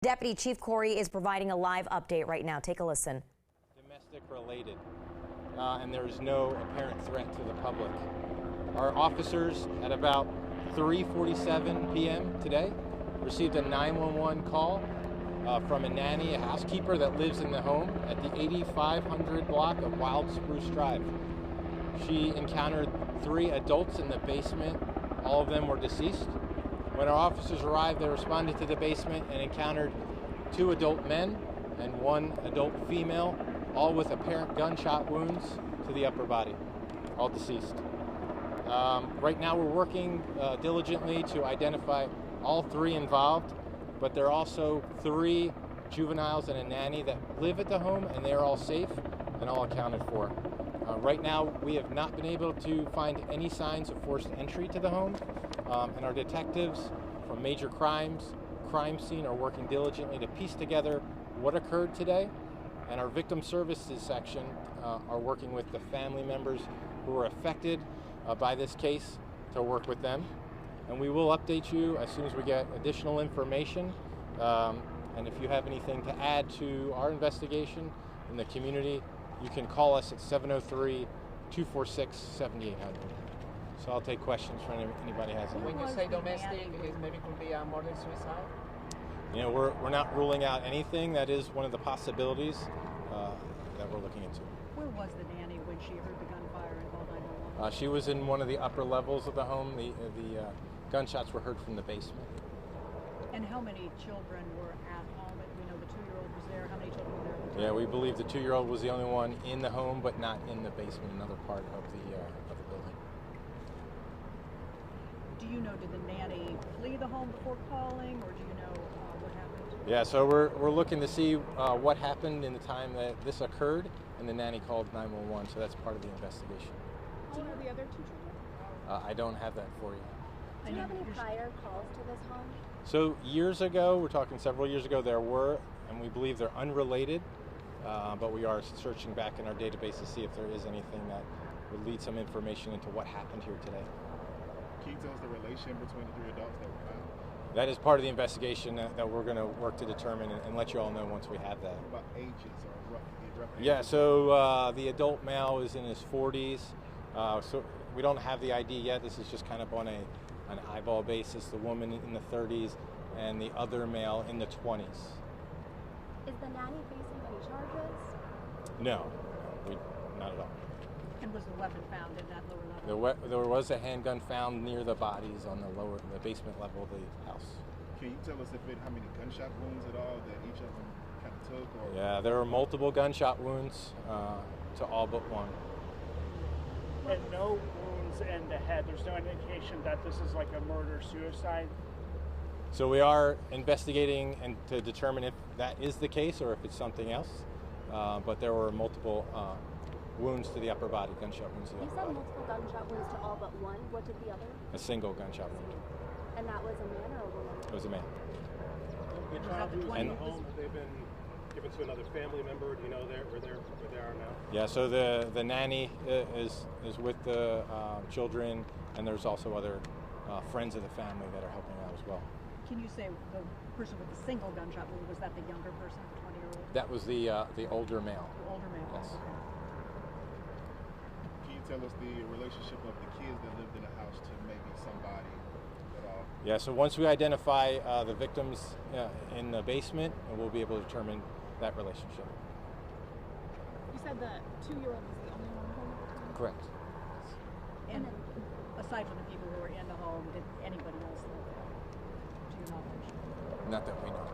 Deputy Chief Corey is providing a live update right now. Take a listen. Domestic related, and there is no apparent threat to the public. Our officers at about 3:47 p.m. today received a 911 call from a nanny, a housekeeper that lives in the home at the 8500 block of Wild Spruce Drive. She encountered 3 adults in the basement. All of them were deceased. When our officers arrived, they responded to the basement and encountered 2 adult men and 1 adult female, all with apparent gunshot wounds to the upper body, all deceased. Right now we're working diligently to identify all 3 involved, but there are also 3 juveniles and a nanny that live at the home, and they are all safe and all accounted for. Right now we have not been able to find any signs of forced entry to the home, and our detectives from major crime scene are working diligently to piece together what occurred today, and our victim services section are working with the family members who were affected by this case to work with them. And we will update you as soon as we get additional information. And if you have anything to add to our investigation in the community, you can call us at 703-246-7800. So I'll take questions from anybody has any. When you say domestic, it maybe could be a murder suicide? You know, we're not ruling out anything. That is one of the possibilities that we're looking into. Where was the nanny when she heard the gunfire and called 911? She was in one of the upper levels of the home. The gunshots were heard from the basement. And how many children were at home? We know the 2-year-old was there. How many children were there? Yeah, we believe the 2-year-old was the only one in the home, but not in the basement, another part of the building. Do you know, did the nanny flee the home before calling, or do you know what happened? Yeah, so we're looking to see what happened in the time that this occurred, and the nanny called 911, so that's part of the investigation. Do you know the other 2 children? I don't have that for you. Do you have any prior calls to this home? So years ago, we're talking several years ago, there were, and we believe they're unrelated, but we are searching back in our database to see if there is anything that would lead some information into what happened here today. Can you tell us the relation between the 3 adults that were found? That is part of the investigation that we're going to work to determine and let you all know once we have that. What about ages or rough ages? Yeah, so the adult male is in his 40s. So we don't have the ID yet. This is just kind of on an eyeball basis. The woman in the 30s and the other male in the 20s. Is the nanny facing any charges? No, not at all. And was the weapon found in that lower level? There was a handgun found near the bodies on the basement level of the house. Can you tell us how many gunshot wounds at all that each of them kind of took? Or? Yeah, there were multiple gunshot wounds to all but one. And no wounds in the head. There's no indication that this is like a murder-suicide. So we are investigating and to determine if that is the case or if it's something else. But there were multiple wounds to the upper body, gunshot wounds to the upper body. You said multiple gunshot wounds to all but one. What did the other? A single gunshot wound. And that was a man or a woman? It was a man. The child who was in the home, have they been given to another family member? Do you know where they are now? Yeah, so the nanny is with the children, and there's also other friends of the family that are helping out as well. Can you say the person with the single gunshot wound, was that the younger person, the 20-year-old? That was the older male. The older male. Yes. Okay. Can you tell us the relationship of the kids that lived in the house to maybe somebody at all? Yeah, so once we identify the victims in the basement, we'll be able to determine that relationship. You said the 2-year-old was the only one home? Correct. And aside from the people who were in the home, did anybody else live there, to your knowledge? Not that we know of.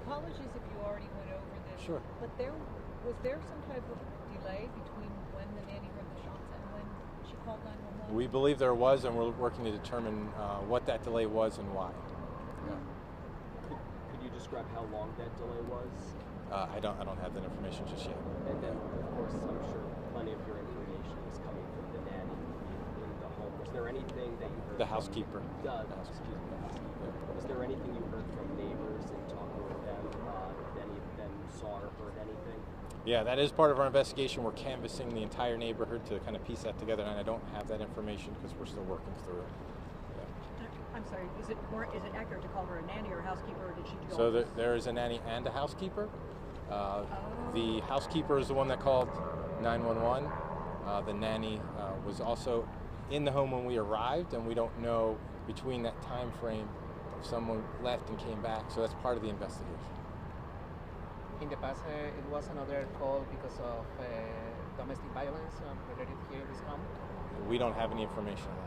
Apologies if you already went over this. Sure. But was there some type of delay between when the nanny heard the shots and when she called 911? We believe there was, and we're working to determine what that delay was and why. Yeah. Could you describe how long that delay was? I don't have that information just yet. And then, of course, I'm sure plenty of your information is coming from the nanny in the home. Was there anything that you heard? The housekeeper. The housekeeper. Yeah. Was there anything you heard from neighbors in talking with them? If any of them saw or heard anything? Yeah, that is part of our investigation. We're canvassing the entire neighborhood to kind of piece that together, and I don't have that information because we're still working through it. Yeah. I'm sorry, is it accurate to call her a nanny or a housekeeper, or did she do all So this? there is a nanny and a housekeeper. The housekeeper is the one that called 911. The nanny was also in the home when we arrived, and we don't know between that time frame if someone left and came back. So that's part of the investigation. In the past, it was another call because of domestic violence related here in this home. We don't have any information on that.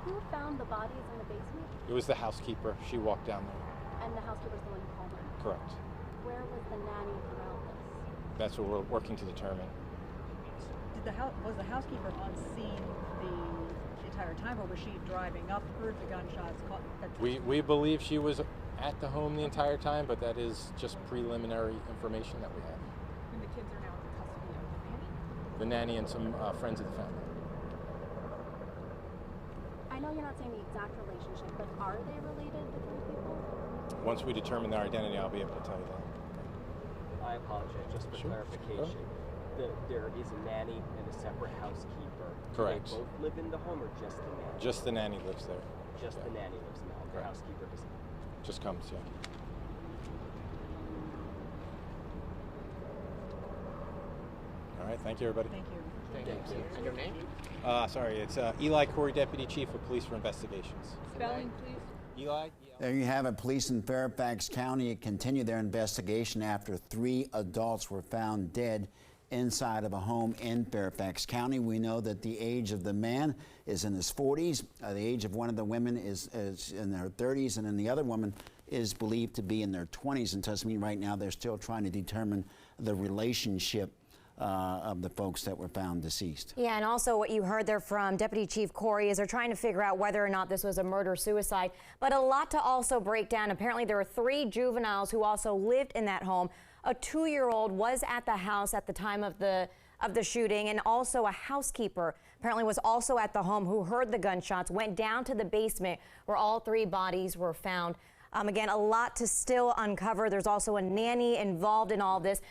Who found the bodies in the basement? It was the housekeeper. She walked down there. And the housekeeper's the one who called in. Correct. Where was the nanny throughout this? That's what we're working to determine. Was the housekeeper on scene the entire time, or was she driving up, heard the gunshots? We believe she was at the home the entire time, but that is just preliminary information that we have. And the kids are now in the custody of the nanny? The nanny and some friends of the family. I know you're not saying the exact relationship, but are they related, the three people? Once we determine their identity, I'll be able to tell you that. I apologize, just for Sure. clarification. There is a nanny and a separate housekeeper. Correct. Do they both live in the home or just the nanny? Just the nanny lives there. Just the nanny lives in the home. The Correct. housekeeper does not. Just comes, yeah. All right, thank you, everybody. Thank you. Thank you. And your name? Sorry, it's Eli Corey, Deputy Chief of Police for Investigations. Spelling, please. Eli? There you have it. Police in Fairfax County continue their investigation after 3 adults were found dead inside of a home in Fairfax County. We know that the age of the man is in his 40s. The age of one of the women is in her 30s, and then the other woman is believed to be in their 20s. And to me, right now, they're still trying to determine the relationship of the folks that were found deceased. Yeah, and also what you heard there from Deputy Chief Corey is they're trying to figure out whether or not this was a murder-suicide, but a lot to also break down. Apparently there were 3 juveniles who also lived in that home. A 2-year-old was at the house at the time of the shooting, and also a housekeeper apparently was also at the home who heard the gunshots, went down to the basement where all 3 bodies were found. Again, a lot to still uncover. There's also a nanny involved in all this.